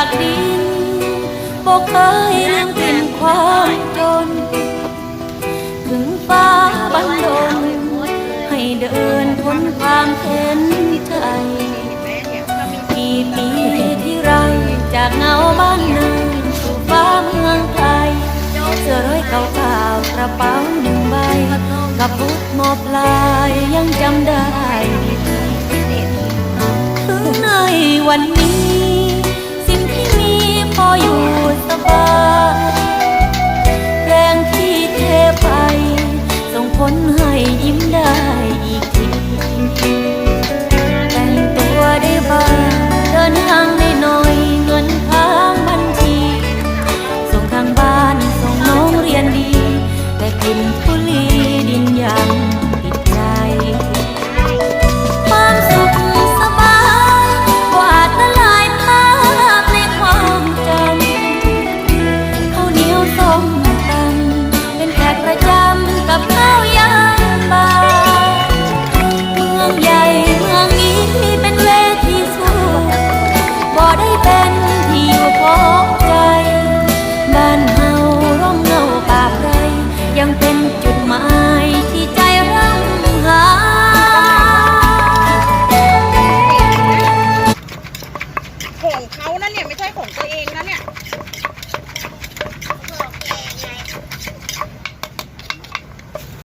จากดินบอกเคยลืมกลิ่นความจนถึงฟ้าบังลมให้เดินทนความเข็นใจกี่ปีที่เราจากเงาบ้านนาสู่ฟ้าเมืองไกลเสื้อร้อยเก่าๆกระเป๋าหนึ่งใบกับพุทธมอปลายยังจำได้ถึงในวันนี้สิ่งที่มีพออยู่สบายแรงที่เทไปส่งผลให้ยิ้มได้